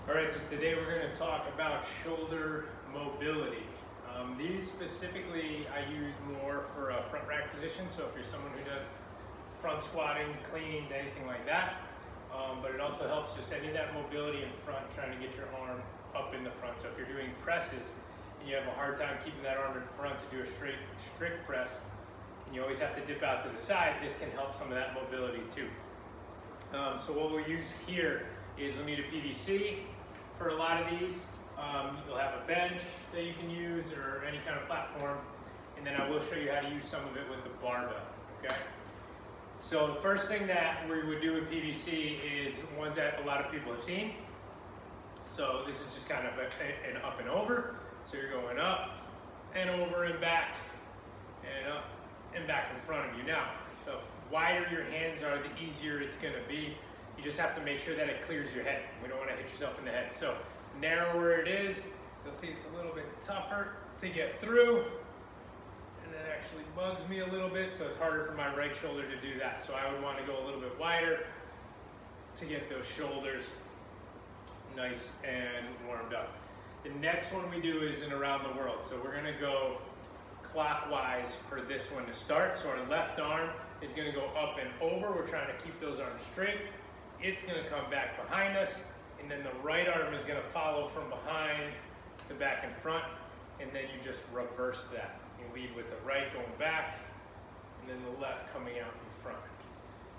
All right, so today we're going to talk about shoulder mobility. These specifically I use more for a front rack position, so if you're someone who does front squatting, cleans, anything like that. But it also helps just any of that mobility in front, trying to get your arm up in the front. So if you're doing presses and you have a hard time keeping that arm in front to do a strict press, and you always have to dip out to the side, this can help some of that mobility too. So what we'll use here is we'll need a PVC for a lot of these. You'll have a bench that you can use or any kind of platform, and then I will show you how to use some of it with the barbell, okay? So the first thing that we would do with PVC is ones that a lot of people have seen. So this is just kind of an up and over. So you're going up and over and back and up and back in front of you. Now, the wider your hands are, the easier it's going to be. You just have to make sure that it clears your head. We don't want to hit yourself in the head. So narrower it is, you'll see it's a little bit tougher to get through. And that actually bugs me a little bit, so it's harder for my right shoulder to do that. So I would want to go a little bit wider to get those shoulders nice and warmed up. The next one we do is in around the world. So we're going to go clockwise for this one to start. So our left arm is going to go up and over. We're trying to keep those arms straight. It's going to come back behind us, and then the right arm is going to follow from behind to back in front, and then you just reverse that. You lead with the right going back, and then the left coming out in front.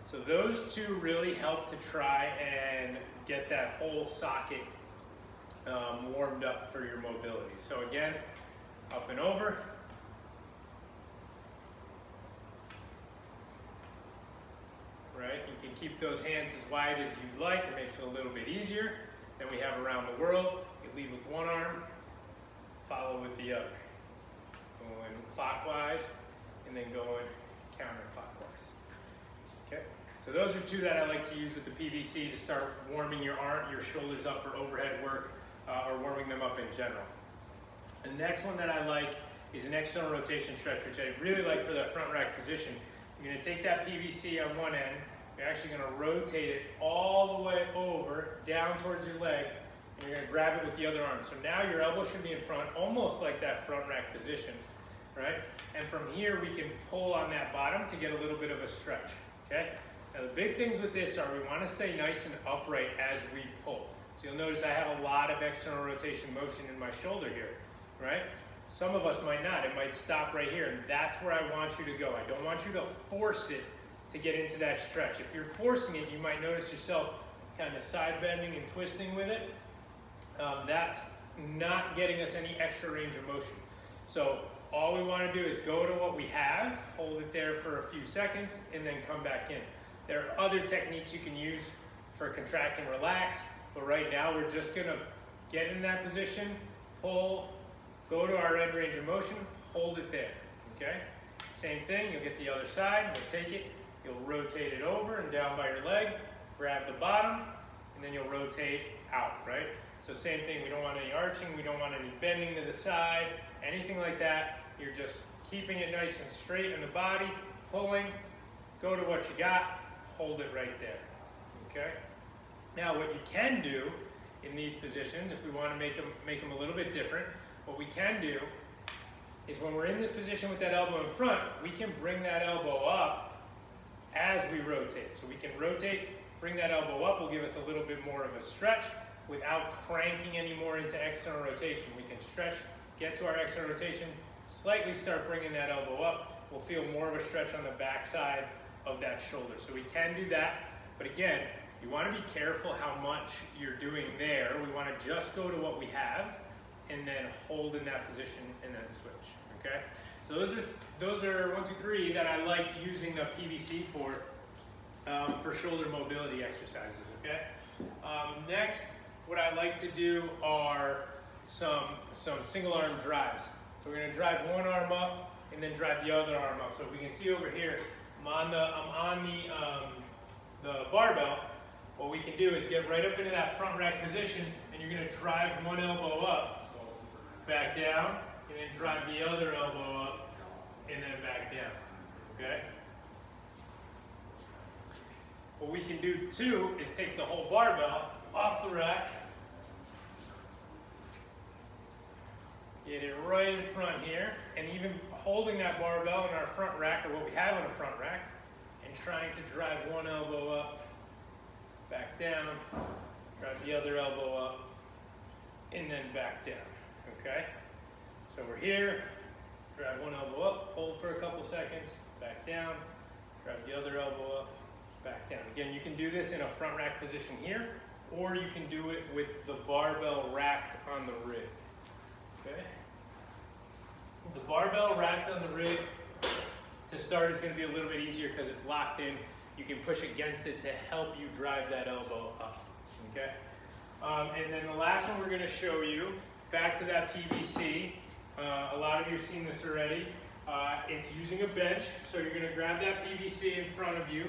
So those two really help to try and get that whole socket warmed up for your mobility. So again, up and over. Right? You can keep those hands as wide as you like. It makes it a little bit easier. Then we have around the world. You lead with one arm, follow with the other. Going clockwise and then going counterclockwise. Okay? So those are two that I like to use with the PVC to start warming your shoulders up for overhead work or warming them up in general. The next one that I like is an external rotation stretch, which I really like for the front rack position. You're going to take that PVC on one end, you're actually going to rotate it all the way over, down towards your leg, and you're going to grab it with the other arm. So now your elbow should be in front, almost like that front rack position, right? And from here we can pull on that bottom to get a little bit of a stretch, okay? Now the big things with this are we want to stay nice and upright as we pull. So you'll notice I have a lot of external rotation motion in my shoulder here, right? Some of us might not. It might stop right here, and that's where I want you to go. I don't want you to force it to get into that stretch. If you're forcing it, you might notice yourself kind of side bending and twisting with it. That's not getting us any extra range of motion. So all we want to do is go to what we have, hold it there for a few seconds, and then come back in. There are other techniques you can use for contract and relax, but right now we're just going to get in that position, pull, go to our end range of motion, hold it there, okay? Same thing, you'll get the other side, you'll take it, you'll rotate it over and down by your leg, grab the bottom, and then you'll rotate out, right? So same thing, we don't want any arching, we don't want any bending to the side, anything like that. You're just keeping it nice and straight in the body, pulling, go to what you got, hold it right there, okay? Now what you can do in these positions, if we want to make them a little bit different, what we can do is when we're in this position with that elbow in front, we can bring that elbow up as we rotate. So we can rotate, bring that elbow up, will give us a little bit more of a stretch without cranking any more into external rotation. We can stretch, get to our external rotation, slightly start bringing that elbow up. We'll feel more of a stretch on the back side of that shoulder. So we can do that, but again, you want to be careful how much you're doing there. We want to just go to what we have and then hold in that position and then switch, okay? So those are 1, 2, 3 that I like using the PVC for shoulder mobility exercises, okay? Next, what I like to do are some single arm drives. So we're gonna drive one arm up and then drive the other arm up. So we can see over here, I'm on the barbell. What we can do is get right up into that front rack position, and you're gonna drive one elbow up, back down, and then drive the other elbow up, and then back down, okay? What we can do too is take the whole barbell off the rack, Get it right in front here, and even holding that barbell in our front rack, or what we have on a front rack, and trying to drive one elbow up, back down, drive the other elbow up, and then back down, okay? So we're here, drive one elbow up, hold for a couple seconds, back down, drive the other elbow up, back down. Again, you can do this in a front rack position here, or you can do it with the barbell racked on the rig, okay? The barbell racked on the rig, to start, is going to be a little bit easier because it's locked in. You can push against it to help you drive that elbow up, okay? And then the last one we're going to show you, back to that PVC. A lot of you have seen this already. It's using a bench, so you're going to grab that PVC in front of you,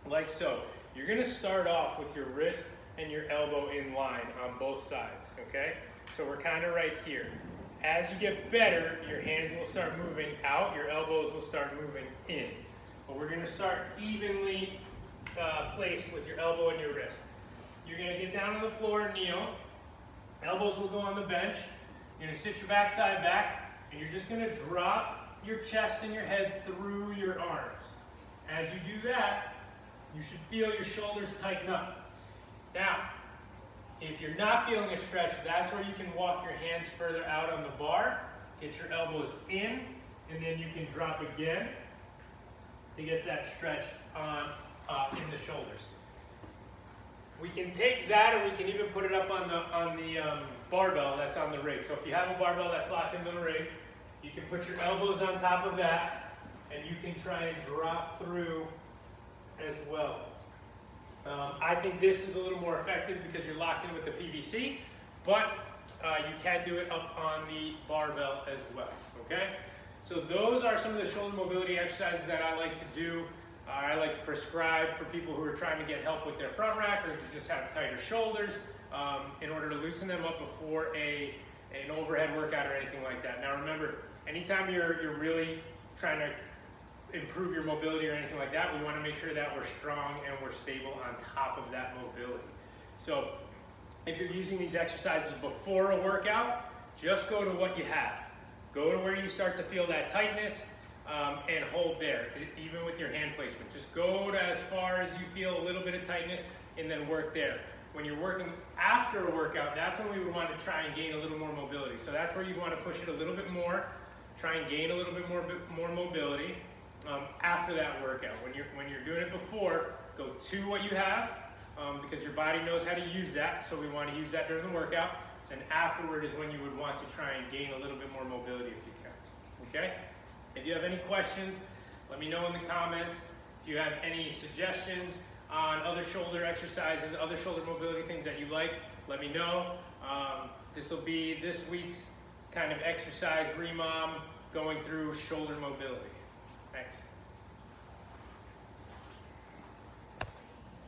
like so. You're going to start off with your wrist and your elbow in line on both sides, okay? So we're kind of right here. As you get better, your hands will start moving out, your elbows will start moving in. But we're going to start evenly placed with your elbow and your wrist. You're going to get down on the floor and kneel. Elbows will go on the bench. You're going to sit your backside back, and you're just going to drop your chest and your head through your arms. As you do that, you should feel your shoulders tighten up. Now, if you're not feeling a stretch, that's where you can walk your hands further out on the bar, get your elbows in, and then you can drop again to get that stretch on in the shoulders. We can take that, and we can even put it up on the barbell that's on the rig. So if you have a barbell that's locked into the rig, you can put your elbows on top of that, and you can try and drop through as well. I think this is a little more effective because you're locked in with the PVC, but you can do it up on the barbell as well, okay? So those are some of the shoulder mobility exercises that I like to do. I like to prescribe for people who are trying to get help with their front rack or just have tighter shoulders in order to loosen them up before an overhead workout or anything like that. Now remember, anytime you're really trying to improve your mobility or anything like that, we want to make sure that we're strong and we're stable on top of that mobility. So if you're using these exercises before a workout, just go to what you have. Go to where you start to feel that tightness and hold there, even with your hand placement. Just go to as far as you feel a little bit of tightness and then work there. When you're working after a workout, that's when we would want to try and gain a little more mobility. So that's where you'd want to push it a little bit more, try and gain a little bit more mobility. After that workout. When you're doing it before, go to what you have because your body knows how to use that, so we want to use that during the workout. And afterward is when you would want to try and gain a little bit more mobility if you can. Okay? If you have any questions, let me know in the comments. If you have any suggestions on other shoulder exercises, other shoulder mobility things that you like, let me know. This will be this week's kind of exercise remom going through shoulder mobility. Thanks.